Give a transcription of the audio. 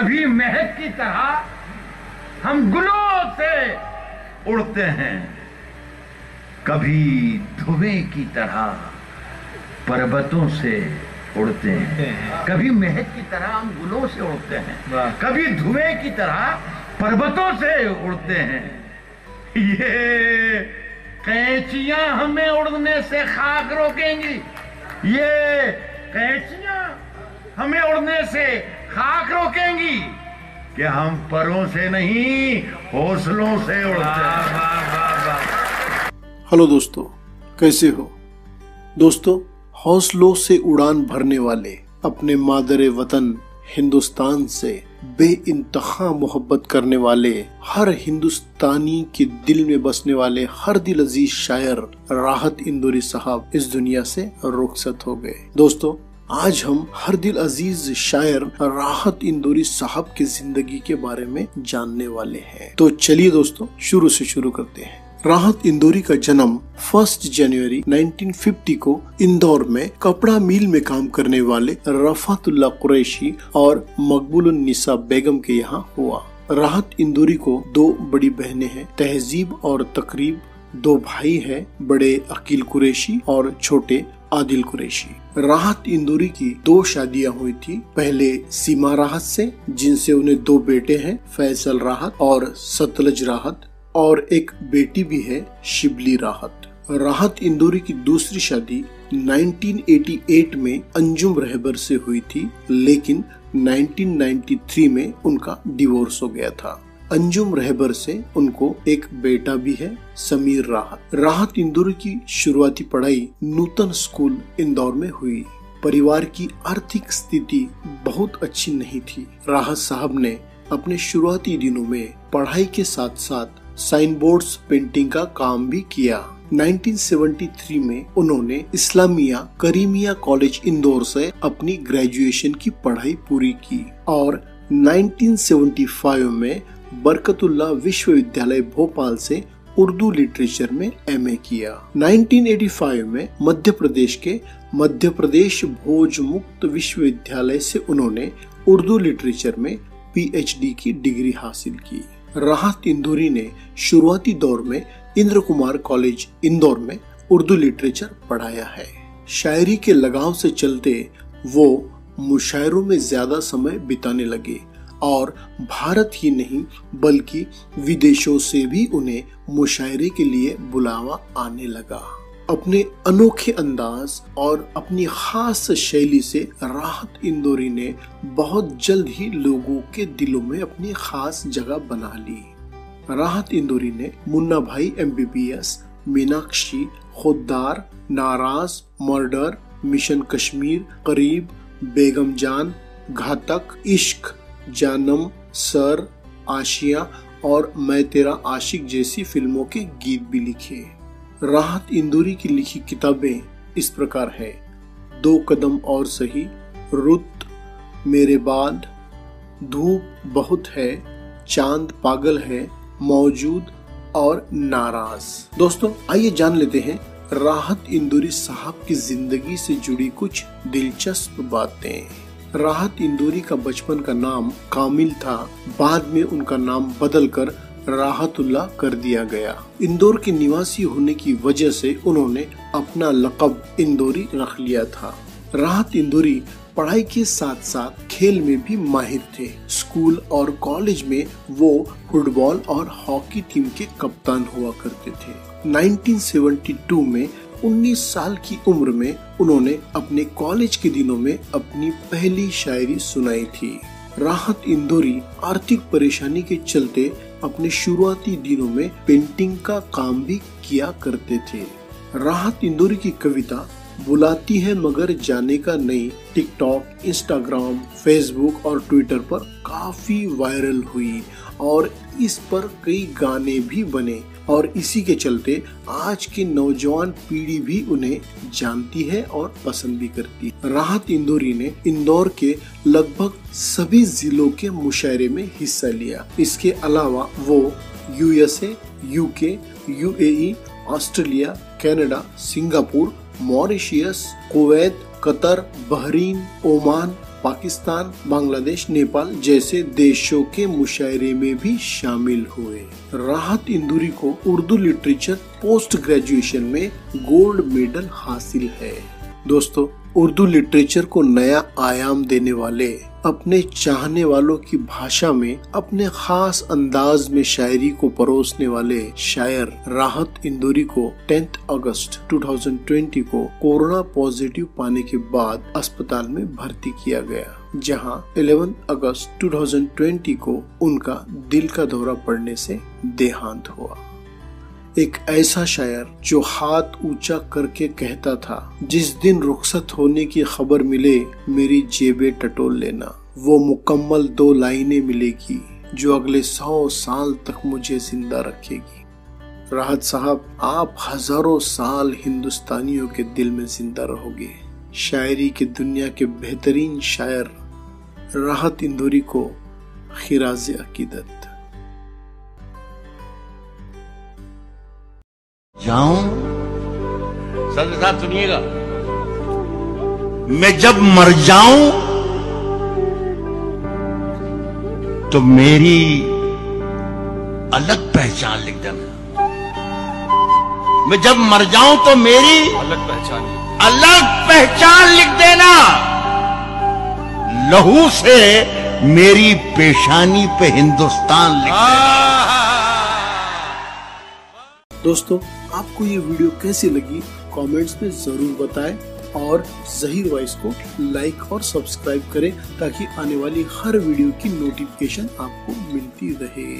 कभी महक की तरह हम गुलों से उड़ते हैं, कभी धुएं की तरह पर्वतों से उड़ते हैं। कभी महक की तरह हम गुलों से उड़ते हैं, कभी धुएं की तरह पर्वतों से उड़ते हैं। ये कैंचियां हमें उड़ने से खाक रोकेंगी, ये कैंचियां हमें उड़ने से खाक रोकेंगी कि हम परों से नहीं हौसलों से उड़ते हैं। हेलो दोस्तों, कैसे हो दोस्तों? हौसलों से उड़ान भरने वाले, अपने मादरे वतन हिंदुस्तान से बेइंतहा मोहब्बत करने वाले, हर हिंदुस्तानी के दिल में बसने वाले हर दिल अजीज शायर राहत इंदौरी साहब इस दुनिया से रुखसत हो गए। दोस्तों, आज हम हर दिल अजीज शायर राहत इंदौरी साहब की जिंदगी के बारे में जानने वाले हैं। तो चलिए दोस्तों, शुरू से शुरू करते हैं। राहत इंदौरी का जन्म 1 जनवरी 1950 को इंदौर में कपड़ा मिल में काम करने वाले रफातुल्लाह कुरैशी और मकबूलुन्निसा बेगम के यहाँ हुआ। राहत इंदौरी को 2 बड़ी बहनें हैं, तहजीब और तकरीब। 2 भाई हैं, बड़े अकील कुरैशी और छोटे आदिल कुरैशी। राहत इंदौरी की 2 शादियां हुई थी। पहले सीमा राहत से, जिनसे उन्हें 2 बेटे हैं, फैसल राहत और सतलज राहत, और एक बेटी भी है, शिबली राहत। राहत इंदौरी की दूसरी शादी 1988 में अंजुम रहबर से हुई थी, लेकिन 1993 में उनका डिवोर्स हो गया था। अंजुम रहबर से उनको एक बेटा भी है, समीर राहत। राहत इंदौरी की शुरुआती पढ़ाई नूतन स्कूल इंदौर में हुई। परिवार की आर्थिक स्थिति बहुत अच्छी नहीं थी। राहत साहब ने अपने शुरुआती दिनों में पढ़ाई के साथ साथ साइन बोर्ड्स पेंटिंग का काम भी किया। 1973 में उन्होंने इस्लामिया करीमिया कॉलेज इंदौर से अपनी ग्रेजुएशन की पढ़ाई पूरी की और 1975 में बरकतुल्लाह विश्वविद्यालय भोपाल से उर्दू लिटरेचर में एमए किया। 1985 में मध्य प्रदेश के मध्य प्रदेश भोज मुक्त विश्वविद्यालय से उन्होंने उर्दू लिटरेचर में पीएचडी की डिग्री हासिल की। राहत इंदौरी ने शुरुआती दौर में इंद्र कुमार कॉलेज इंदौर में उर्दू लिटरेचर पढ़ाया है। शायरी के लगाव से चलते वो मुशायरों में ज्यादा समय बिताने लगे और भारत ही नहीं बल्कि विदेशों से भी उन्हें मुशायरे के लिए बुलावा आने लगा। अपने अनोखे अंदाज और अपनी खास शैली से राहत इंदौरी ने बहुत जल्द ही लोगों के दिलों में अपनी खास जगह बना ली। राहत इंदौरी ने मुन्ना भाई MBBS, मीनाक्षी, खुद्दार, नाराज, मर्डर, मिशन कश्मीर, करीब, बेगम जान, घातक, इश्क, जानम, सर, आशिया और मैं तेरा आशिक जैसी फिल्मों के गीत भी लिखे। राहत इंदौरी की लिखी किताबें इस प्रकार है: 2 कदम और सही, रुत, मेरे बाद, धूप बहुत है, चांद पागल है, मौजूद और नाराज। दोस्तों, आइए जान लेते हैं राहत इंदौरी साहब की जिंदगी से जुड़ी कुछ दिलचस्प बातें। राहत इंदौरी का बचपन का नाम कामिल था, बाद में उनका नाम बदलकर राहतुल्लाह कर दिया गया। इंदौर के निवासी होने की वजह से उन्होंने अपना लक़ब इंदौरी रख लिया था। राहत इंदौरी पढ़ाई के साथ साथ खेल में भी माहिर थे। स्कूल और कॉलेज में वो फुटबॉल और हॉकी टीम के कप्तान हुआ करते थे। 1972 में 19 साल की उम्र में उन्होंने अपने कॉलेज के दिनों में अपनी पहली शायरी सुनाई थी। राहत इंदौरी आर्थिक परेशानी के चलते अपने शुरुआती दिनों में पेंटिंग का काम भी किया करते थे। राहत इंदौरी की कविता बुलाती है मगर जाने का नहीं टिकटॉक, इंस्टाग्राम, फेसबुक और ट्विटर पर काफी वायरल हुई और इस पर कई गाने भी बने और इसी के चलते आज की नौजवान पीढ़ी भी उन्हें जानती है और पसंद भी करती है। राहत इंदौरी ने इंदौर के लगभग सभी जिलों के मुशायरे में हिस्सा लिया। इसके अलावा वो USA, UK, UAE, Australia, Canada, Singapore, Mauritius, Kuwait, Qatar, Bahrain, Oman, Pakistan, Bangladesh, Nepal जैसे देशों के मुशायरे में भी शामिल हुए। राहत इंदौरी को उर्दू लिटरेचर पोस्ट ग्रेजुएशन में गोल्ड मेडल हासिल है। दोस्तों, उर्दू लिटरेचर को नया आयाम देने वाले, अपने चाहने वालों की भाषा में अपने खास अंदाज में शायरी को परोसने वाले शायर राहत इंदौरी को 10 अगस्त 2020 को कोरोना पॉजिटिव पाने के बाद अस्पताल में भर्ती किया गया, जहां 11 अगस्त 2020 को उनका दिल का दौरा पड़ने से देहांत हुआ। एक ऐसा शायर जो हाथ ऊंचा करके कहता था, जिस दिन रुखसत होने की खबर मिले मेरी जेबें टटोल लेना, वो मुकम्मल 2 लाइनें मिलेगी जो अगले 100 साल तक मुझे जिंदा रखेगी। राहत साहब, आप हजारों साल हिंदुस्तानियों के दिल में जिंदा रहोगे। शायरी की दुनिया के बेहतरीन शायर राहत इंदौरी को खिराज़े अकीदत। जाऊं सर साहब, सुनिएगा, मैं जब मर जाऊं तो मेरी अलग पहचान लिख देना। मैं जब मर जाऊं तो मेरी अलग पहचान लिख देना। लहू से मेरी पेशानी पे हिंदुस्तान लिख देना। दोस्तों, आपको ये वीडियो कैसी लगी कमेंट्स में जरूर बताएं और ज़हीर वॉइस को लाइक और सब्सक्राइब करें ताकि आने वाली हर वीडियो की नोटिफिकेशन आपको मिलती रहे।